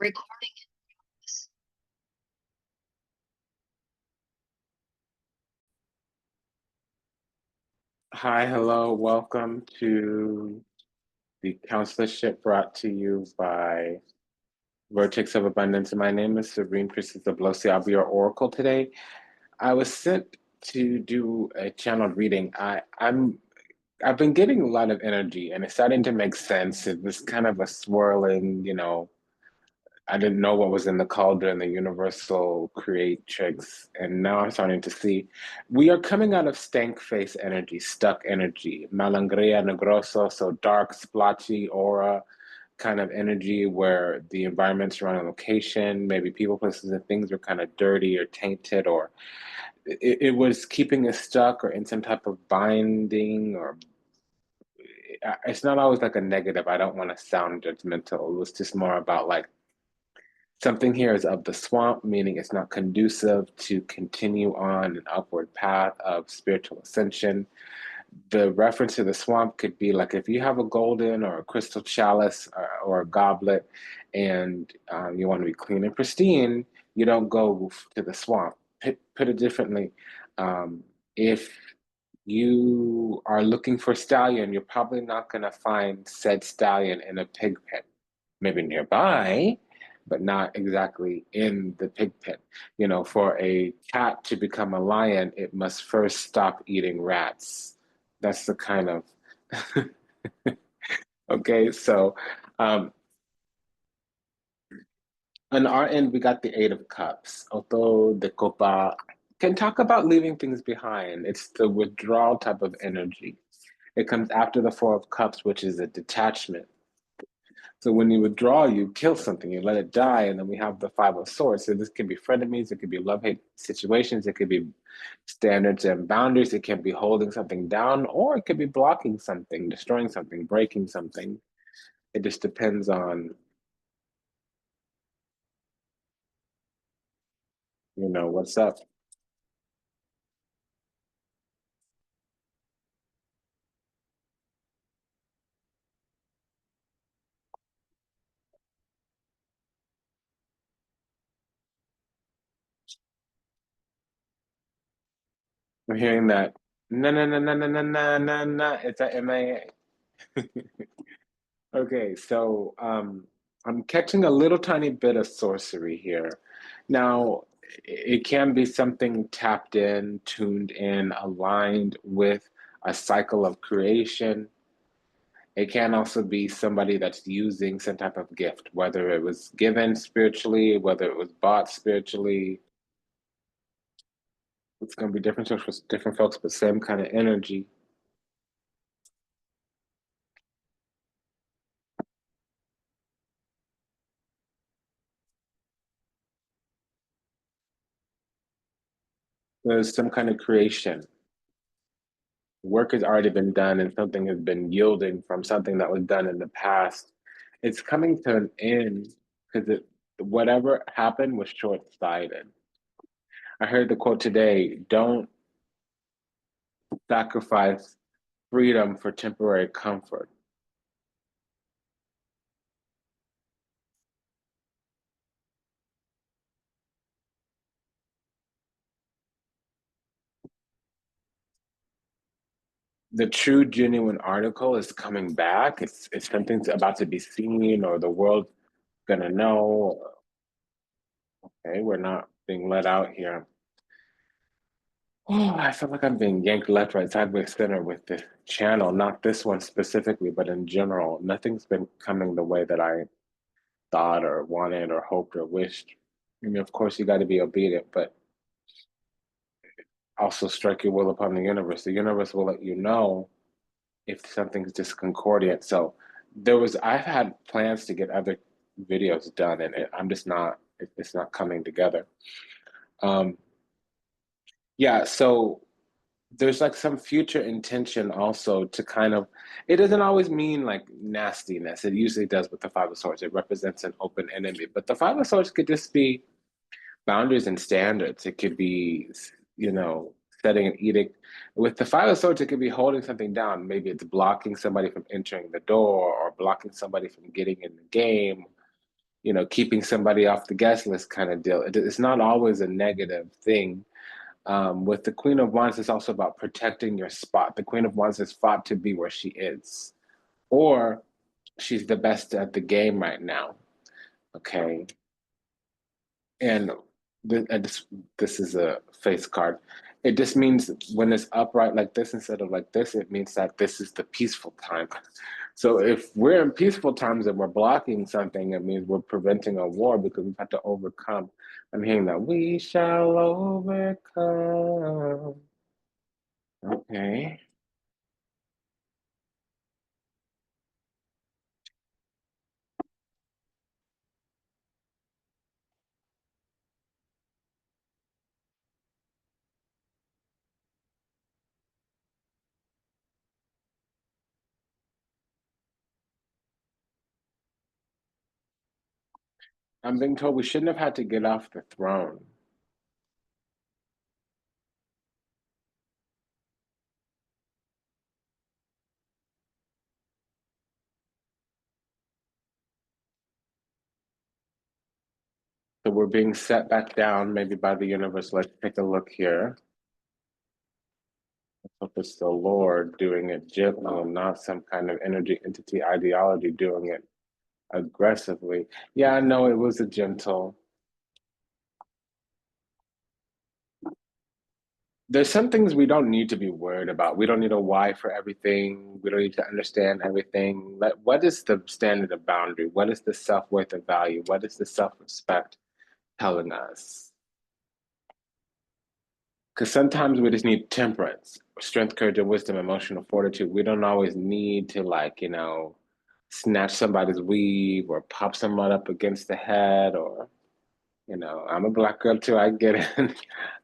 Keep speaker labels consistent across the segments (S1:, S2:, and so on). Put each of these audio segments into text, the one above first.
S1: Recording.
S2: Hi, hello, welcome to the Consularship brought to you by Vertex of Abundance. My name is Priestess Abossi. I'll be your oracle today. I was sent to do a channeled reading. I've been getting a lot of energy and it's starting to make sense. It was kind of a swirling, I didn't know what was in the cauldron, the universal creatrix, and now I'm starting to see we are coming out of stank face energy, stuck energy, malangria negroso, so dark, splotchy aura kind of energy where the environments around a location, maybe people, places, and things were kind of dirty or tainted, or it was keeping us stuck or in some type of binding, or it's not always like a negative. I don't want to sound judgmental. It was just more about like, something here is of the swamp, meaning it's not conducive to continue on an upward path of spiritual ascension. The reference to the swamp could be like if you have a golden or a crystal chalice or a goblet and you want to be clean and pristine, you don't go to the swamp. Put it differently, if you are looking for stallion, you're probably not going to find said stallion in a pig pen, maybe nearby, but not exactly in the pig pen. You know, for a cat to become a lion, it must first stop eating rats. That's the kind of okay. So, um, on our end, we got the Eight of Cups. Auto de Copa can talk about leaving things behind. It's the withdrawal type of energy. It comes after the Four of Cups, which is a detachment. So when you withdraw, you kill something, you let it die, and then we have the Five of Swords. So this could be frenemies, it could be love-hate situations, it could be standards and boundaries, it can be holding something down, or it could be blocking something, destroying something, breaking something. It just depends on, what's up. I'm hearing that na na na na na na na na na. It's a MIA. Okay, so I'm catching a little tiny bit of sorcery here. Now, it can be something tapped in, tuned in, aligned with a cycle of creation. It can also be somebody that's using some type of gift, whether it was given spiritually, whether it was bought spiritually. It's going to be different for different folks, but same kind of energy. There's some kind of creation. Work has already been done and something has been yielding from something that was done in the past. It's coming to an end because whatever happened was short-sighted. I heard the quote today, don't sacrifice freedom for temporary comfort. The true genuine article is coming back. It's something's about to be seen or the world's gonna know. Okay, we're not being let out here. Oh, I feel like I'm being yanked left, right, sideways, center with this channel. Not this one specifically, but in general. Nothing's been coming the way that I thought or wanted or hoped or wished. I mean, of course, you got to be obedient, but also strike your will upon the universe. The universe will let you know if something's discordant. So I've had plans to get other videos done, and I'm just not, it's not coming together. Um, yeah, so there's like some future intention also to kind of, it doesn't always mean like nastiness. It usually does with the Five of Swords. It represents an open enemy, but the Five of Swords could just be boundaries and standards. It could be, you know, setting an edict. With the Five of Swords, it could be holding something down. Maybe it's blocking somebody from entering the door or blocking somebody from getting in the game. keeping somebody off the guest list kind of deal. It's not always a negative thing. With the Queen of Wands, it's also about protecting your spot. The Queen of Wands is fought to be where she is, or she's the best at the game right now. Okay, and this is a face card. It just means when it's upright like this instead of like this, it means that this is the peaceful time. So if we're in peaceful times and we're blocking something, it means we're preventing a war because we've had to overcome. I'm hearing that we shall overcome. Okay. I'm being told we shouldn't have had to get off the throne. So we're being set back down, maybe by the universe. Let's take a look here. Let's hope it's the Lord doing it gently and not some kind of energy, entity, ideology doing it aggressively. Yeah, I know it was a gentle. There's some things we don't need to be worried about. We don't need a why for everything. We don't need to understand everything. What is the standard of boundary? What is the self-worth of value? What is the self-respect telling us? Because sometimes we just need temperance, strength, courage, and wisdom, emotional fortitude. We don't always need to, like, snatch somebody's weave or pop someone up against the head or, I'm a black girl too. I get it.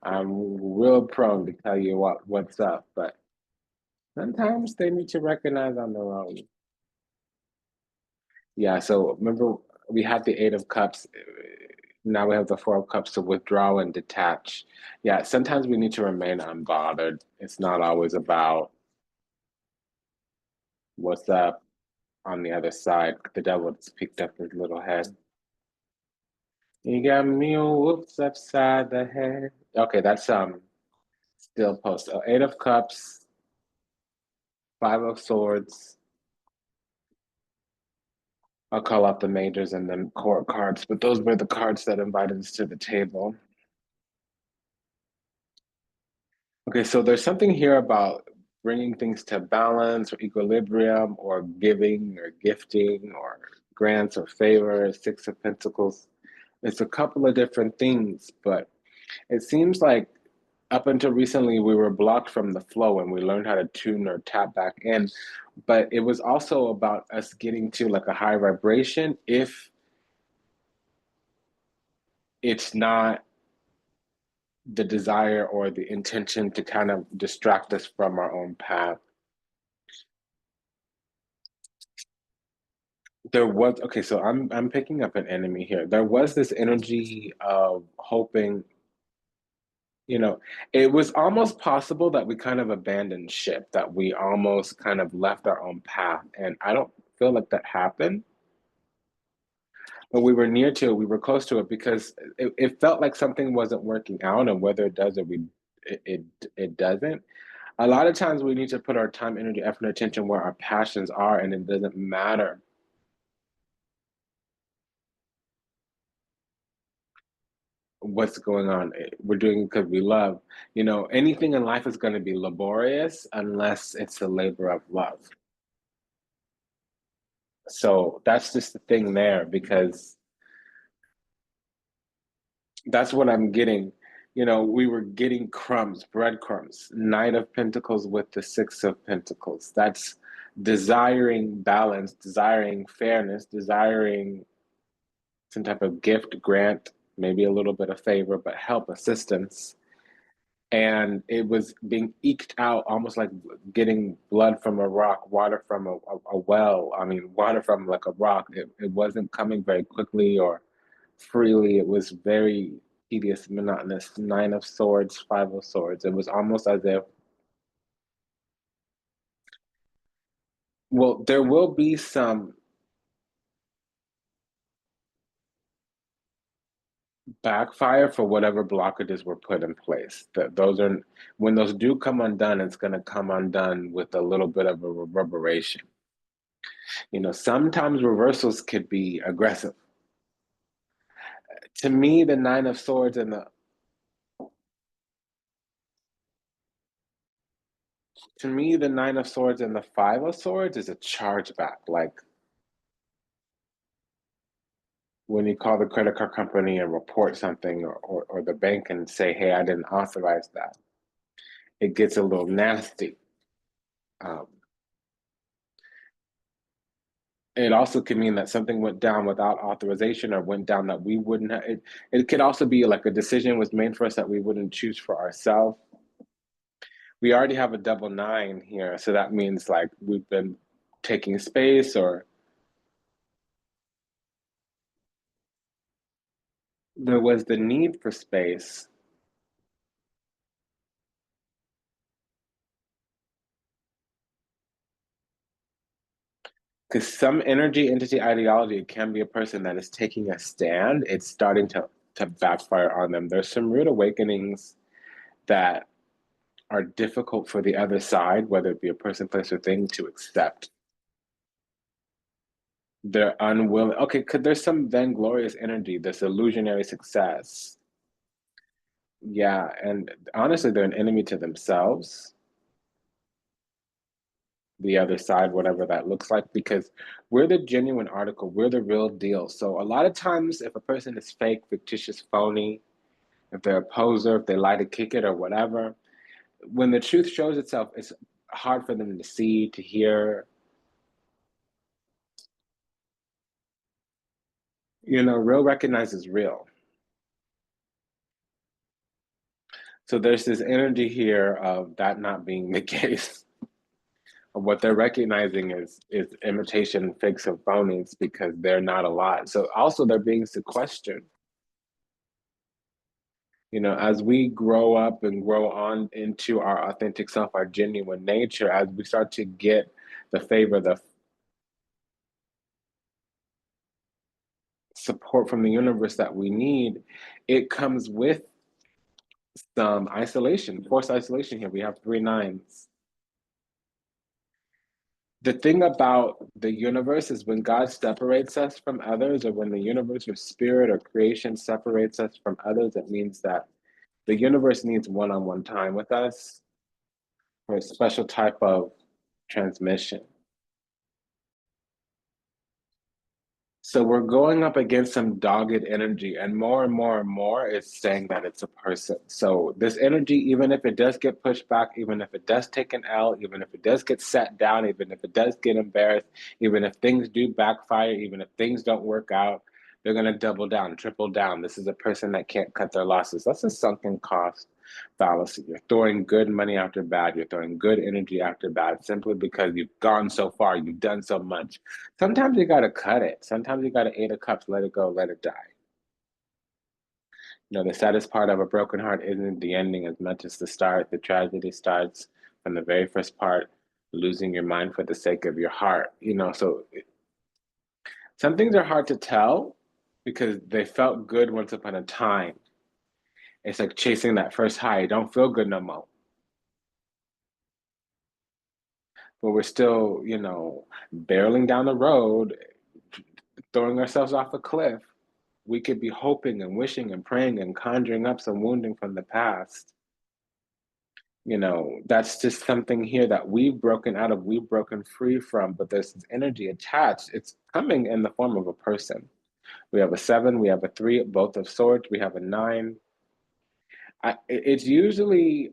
S2: I'm real prone to tell you what's up, but sometimes they need to recognize on their own. Yeah, so remember we had the Eight of Cups. Now we have the Four of Cups to withdraw and detach. Yeah, sometimes we need to remain unbothered. It's not always about what's up on the other side. The devil just picked up his little head. You got me whoops upside the head. Okay, that's still post. Eight of Cups, Five of Swords. I'll call out the majors and then court cards, but those were the cards that invited us to the table. Okay, so there's something here about bringing things to balance or equilibrium or giving or gifting or grants or favors, Six of Pentacles. It's a couple of different things, but it seems like up until recently we were blocked from the flow and we learned how to tune or tap back in. But it was also about us getting to like a high vibration if it's not the desire or the intention to kind of distract us from our own path. There was okay, so I'm picking up an enemy here. There was this energy of hoping, you know, it was almost possible that we kind of abandoned ship, that we almost kind of left our own path. And I don't feel like that happened, but we were near to it, we were close to it because it felt like something wasn't working out, and whether it does or it doesn't. A lot of times we need to put our time, energy, effort, and attention where our passions are, and it doesn't matter what's going on. We're doing it because we love. Anything in life is going to be laborious unless it's a labor of love. So that's just the thing there because that's what I'm getting. We were getting crumbs, breadcrumbs, Knight of Pentacles with the Six of Pentacles. That's desiring balance, desiring fairness, desiring some type of gift, grant, maybe a little bit of favor, but help, assistance. And it was being eked out almost like getting blood from a rock, water from a well. I mean, water from like a rock. It wasn't coming very quickly or freely. It was very tedious, monotonous. Nine of Swords, Five of Swords. It was almost as if, well, there will be some backfire for whatever blockages were put in place. Those are, when those do come undone, it's going to come undone with a little bit of a reverberation. Sometimes reversals could be aggressive. To me, the Nine of Swords and the Five of Swords is a charge back. Like when you call the credit card company and report something, or the bank and say, hey, I didn't authorize that. It gets a little nasty. Um, it also could mean that something went down without authorization, or went down that we wouldn't have. It could also be like a decision was made for us that we wouldn't choose for ourselves. We already have a double nine here, so that means like we've been taking space, or there was the need for space. Because some energy, entity, ideology can be a person that is taking a stand. It's starting to backfire on them. There's some rude awakenings that are difficult for the other side, whether it be a person, place, or thing, to accept. They're unwilling. Okay, because there's some vainglorious energy, this illusionary success. Yeah, and honestly, they're an enemy to themselves, the other side, whatever that looks like, because we're the genuine article, we're the real deal. So a lot of times, if a person is fake, fictitious, phony, if they're a poser, if they lie to kick it or whatever, when the truth shows itself, it's hard for them to see, to hear. Real recognizes real. So there's this energy here of that not being the case. What they're recognizing is imitation, fakes, and phonies, because they're not a lot. So also they're being sequestered. As we grow up and grow on into our authentic self, our genuine nature, as we start to get the favor, the support from the universe that we need, it comes with some isolation, forced isolation here. We have three nines. The thing about the universe is when God separates us from others, or when the universe or spirit or creation separates us from others, it means that the universe needs one-on-one time with us for a special type of transmission. So we're going up against some dogged energy, and more it's saying that it's a person. So this energy, even if it does get pushed back, even if it does take an L, even if it does get set down, even if it does get embarrassed, even if things do backfire, even if things don't work out, they're going to double down, triple down. This is a person that can't cut their losses. That's a sunken cost fallacy. You're throwing good money after bad. You're throwing good energy after bad, simply because you've gone so far, you've done so much. Sometimes you gotta cut it. Sometimes you gotta Eight of Cups, let it go, let it die. The saddest part of a broken heart isn't the ending as much as the start. The tragedy starts from the very first part, losing your mind for the sake of your heart. So some things are hard to tell because they felt good once upon a time. It's like chasing that first high. It don't feel good no more. But we're still, barreling down the road, throwing ourselves off a cliff. We could be hoping and wishing and praying and conjuring up some wounding from the past. That's just something here that we've broken out of, we've broken free from, but there's this energy attached. It's coming in the form of a person. We have a 7, we have a 3, both of swords, we have a 9. It's usually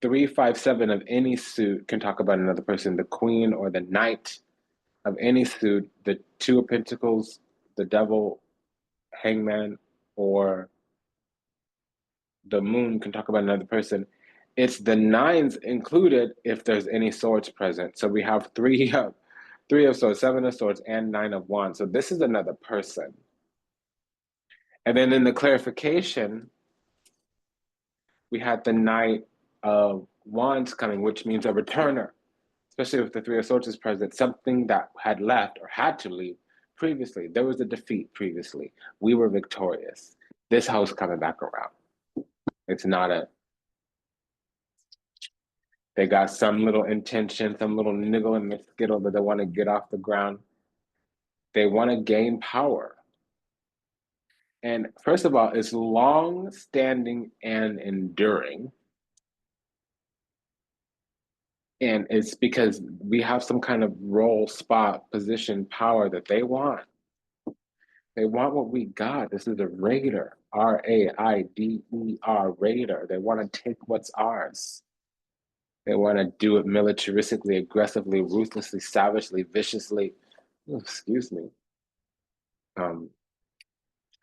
S2: 3, 5, 7 of any suit can talk about another person, the queen or the knight of any suit, the 2 of pentacles, the devil, hangman, or the moon can talk about another person. It's the 9s included if there's any swords present. So we have 3 of swords, 7 of swords, and 9 of wands. So this is another person. And then in the clarification, we had the Knight of Wands coming, which means a returner, especially if the 3 of swords is present, something that had left or had to leave previously. There was a defeat previously. We were victorious. This house coming back around. It's not a, they got some little intention, some little niggle in the skittle that they want to get off the ground. They want to gain power. And first of all, it's long standing and enduring. And it's because we have some kind of role, spot, position, power that they want. They want what we got. This is a raider, Raider, raider. They want to take what's ours. They want to do it militaristically, aggressively, ruthlessly, savagely, viciously. Oh, excuse me.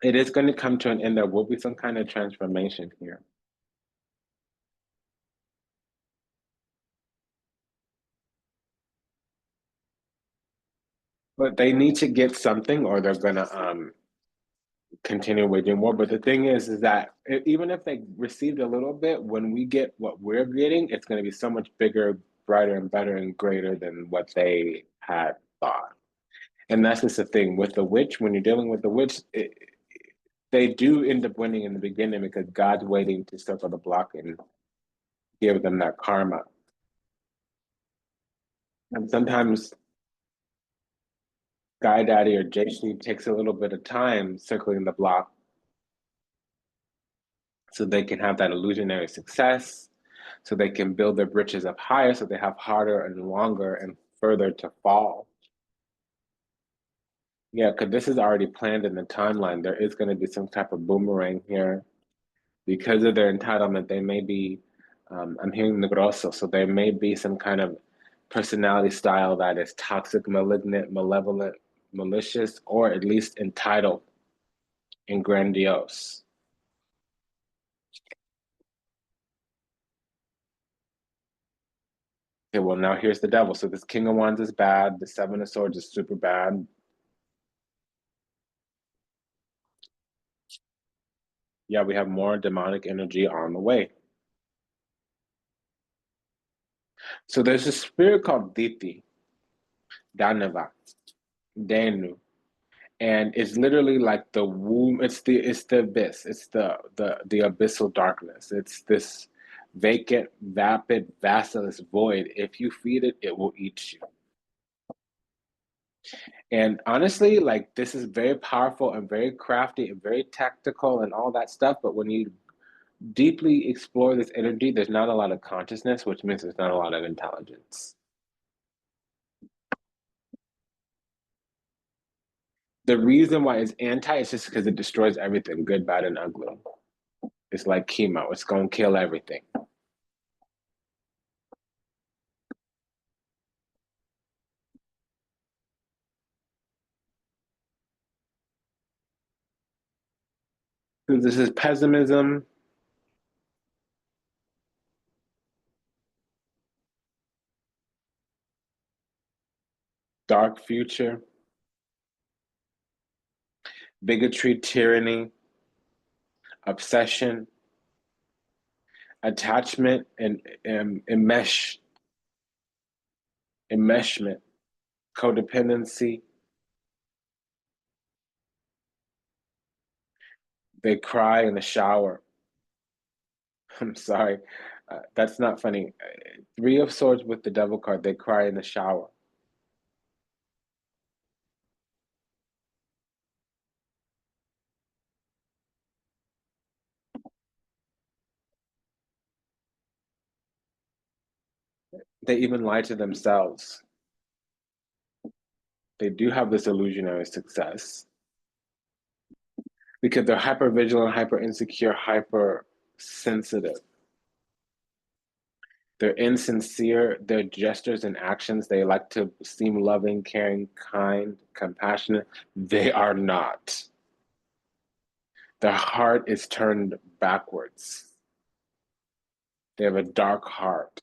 S2: It is going to come to an end. There will be some kind of transformation here. But they need to get something or they're going to continue waging war. But the thing is that even if they received a little bit, when we get what we're getting, it's going to be so much bigger, brighter, and better and greater than what they had thought. And that's just the thing with the witch. When you're dealing with the witch, they do end up winning in the beginning because God's waiting to circle the block and give them that karma. And sometimes Guy Daddy or Jayshni takes a little bit of time circling the block so they can have that illusionary success, so they can build their britches up higher, so they have harder and longer and further to fall. Yeah, because this is already planned in the timeline. There is going to be some type of boomerang here. Because of their entitlement, they may be, I'm hearing the grosso, so there may be some kind of personality style that is toxic, malignant, malevolent, malicious, or at least entitled and grandiose. Okay, well, now here's the devil. So this King of Wands is bad. The Seven of Swords is super bad. Yeah, we have more demonic energy on the way. So there's a spirit called Diti, Danava, Danu, and it's literally like the womb. It's the abyss. It's the abyssal darkness. It's this vacant, vapid, vassalous void. If you feed it, it will eat you. And honestly, like this is very powerful and very crafty and very tactical and all that stuff. But when you deeply explore this energy, there's not a lot of consciousness, which means there's not a lot of intelligence. The reason why it's anti is just because it destroys everything, good, bad, and ugly. It's like chemo, it's gonna kill everything. So this is pessimism, dark future, bigotry, tyranny, obsession, attachment, and enmeshment, codependency. They cry in the shower. I'm sorry, that's not funny. Three of Swords with the Devil card. They cry in the shower. They even lie to themselves. They do have this illusionary success because they're hyper vigilant, hyper insecure, hyper sensitive. They're insincere, their gestures and actions, they like to seem loving, caring, kind, compassionate. They are not. Their heart is turned backwards. They have a dark heart.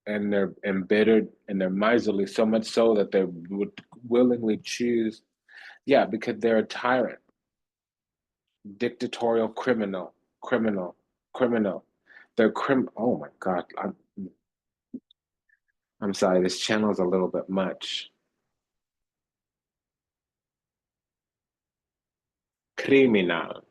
S2: And they're embittered and they're miserly, so much so that they would willingly choose, yeah, because they're a tyrant, dictatorial criminal. They're oh my God. I'm sorry, this channel is a little bit much. criminal.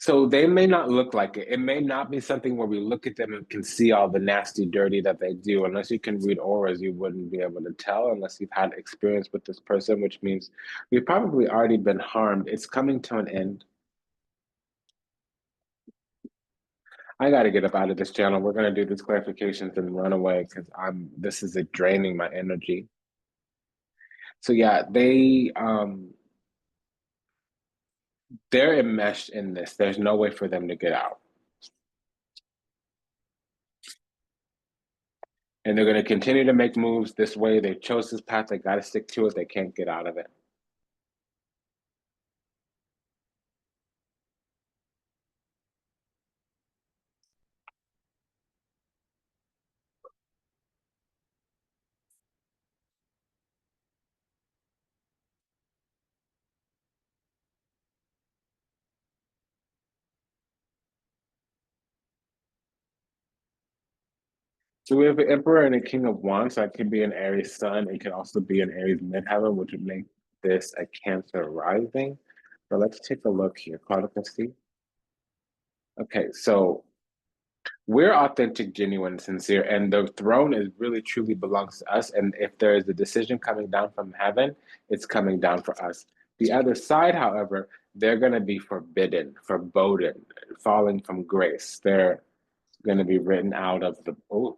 S2: So they may not look like it. It may not be something where we look at them and can see all the nasty, dirty that they do. Unless you can read auras, you wouldn't be able to tell unless you've had experience with this person, which means we've probably already been harmed. It's coming to an end. I got to get up out of this channel. We're going to do these clarifications and run away because this is draining my energy. So yeah, they're enmeshed in this. There's no way for them to get out. And they're going to continue to make moves this way. They chose this path. They got to stick to it. They can't get out of it. So we have an Emperor and a King of Wands. That could be an Aries Sun. It could also be an Aries Midheaven, which would make this a Cancer rising. But let's take a look here. Claudia, see. Okay, so we're authentic, genuine, sincere, and the throne is really truly belongs to us. And if there is a decision coming down from heaven, it's coming down for us. The other side, however, they're going to be forbidden, foreboded, falling from grace. They're going to be written out of the. Oh,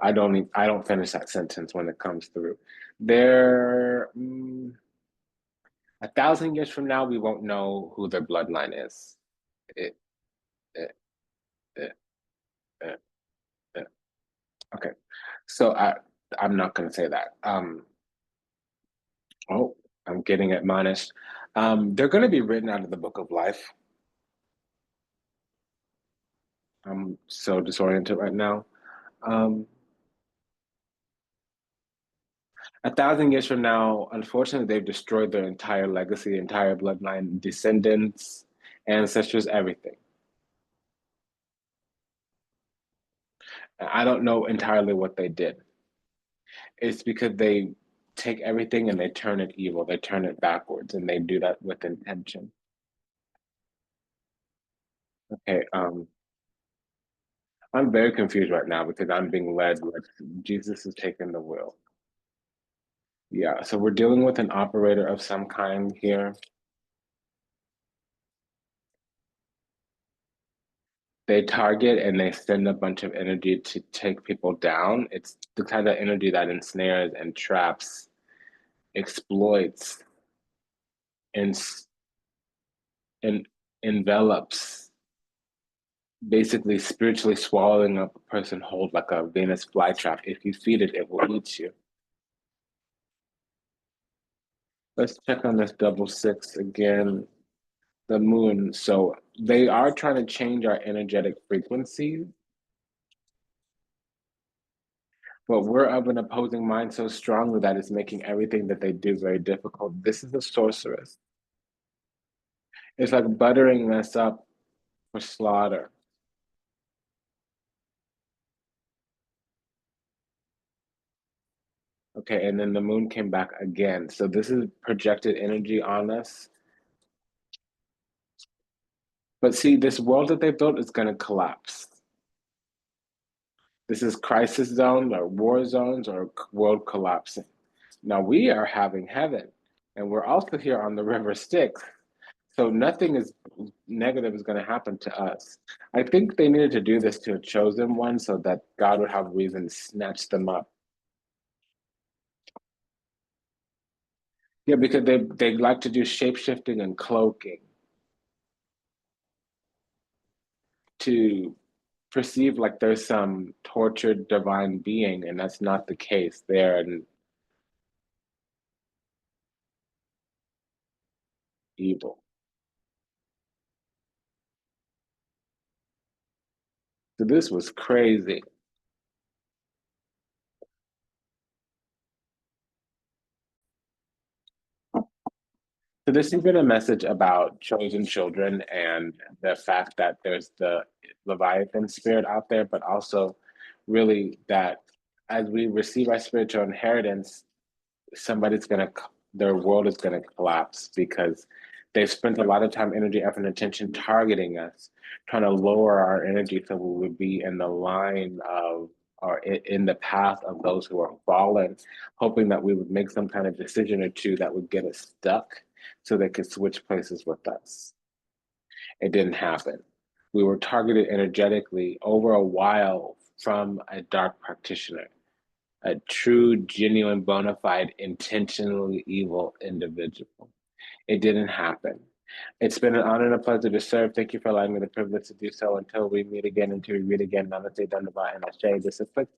S2: I don't finish that sentence when it comes through. They're 1,000 years from now, we won't know who their bloodline is. It, it, it, it, it. Okay, so I'm not going to say that. Oh, I'm getting admonished. They're going to be written out of the book of life. I'm so disoriented right now. Um, 1,000 years from now, unfortunately, they've destroyed their entire legacy, entire bloodline, descendants, ancestors, everything. I don't know entirely what they did. It's because they take everything and they turn it evil. They turn it backwards, and they do that with intention. Okay, I'm very confused right now because I'm being led like Jesus is taking the wheel. Yeah, so we're dealing with an operator of some kind here. They target and they send a bunch of energy to take people down. It's the kind of energy that ensnares and traps, exploits, and and envelops, basically spiritually swallowing up a person whole like a Venus flytrap. If you feed it, it will eat you. Let's check on this double six again. The moon. So they are trying to change our energetic frequency, but we're of an opposing mind so strongly that it's making everything that they do very difficult. This is a sorceress. It's like buttering us up for slaughter. Okay, and then the moon came back again. So this is projected energy on us. But see, this world that they built is going to collapse. This is crisis zone or war zones or world collapsing. Now we are having heaven, and we're also here on the river Styx. So nothing is negative is going to happen to us. I think they needed to do this to a chosen one so that God would have reason to snatch them up. Yeah, because they like to do shape shifting and cloaking to perceive like there's some tortured divine being, and that's not the case. They're an evil. So this was crazy. So this has been a message about chosen children and the fact that there's the Leviathan spirit out there, but also really that as we receive our spiritual inheritance, somebody's gonna their world is gonna collapse because they've spent a lot of time, energy, effort, and attention targeting us, trying to lower our energy so we would be in the line of or in the path of those who are fallen, hoping that we would make some kind of decision or two that would get us stuck so they could switch places with us. It didn't happen. We were targeted energetically over a while from a dark practitioner, a true, genuine, bona fide, intentionally evil individual. It didn't happen. It's been an honor and a pleasure to serve. Thank you for allowing me the privilege to do so. Until we meet again, until we meet again, namaste, dandava, and ashe. This is quick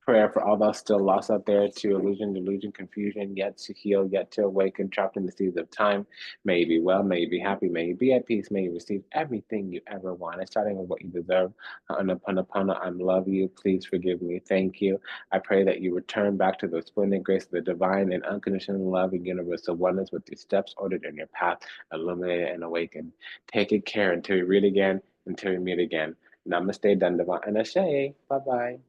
S2: prayer for all those still lost out there to illusion, delusion, confusion, yet to heal, yet to awaken, trapped in the seas of time. May you be well, may you be happy, may you be at peace, may you receive everything you ever wanted, starting with what you deserve. Ho'oponopono, I love you. Please forgive me. Thank you. I pray that you return back to the splendid grace of the divine and unconditional love and universal oneness with your steps ordered in your path, illuminated and awakened. Take good care until we read again, until we meet again. Namaste, Dandava, and Ashe. Bye-bye.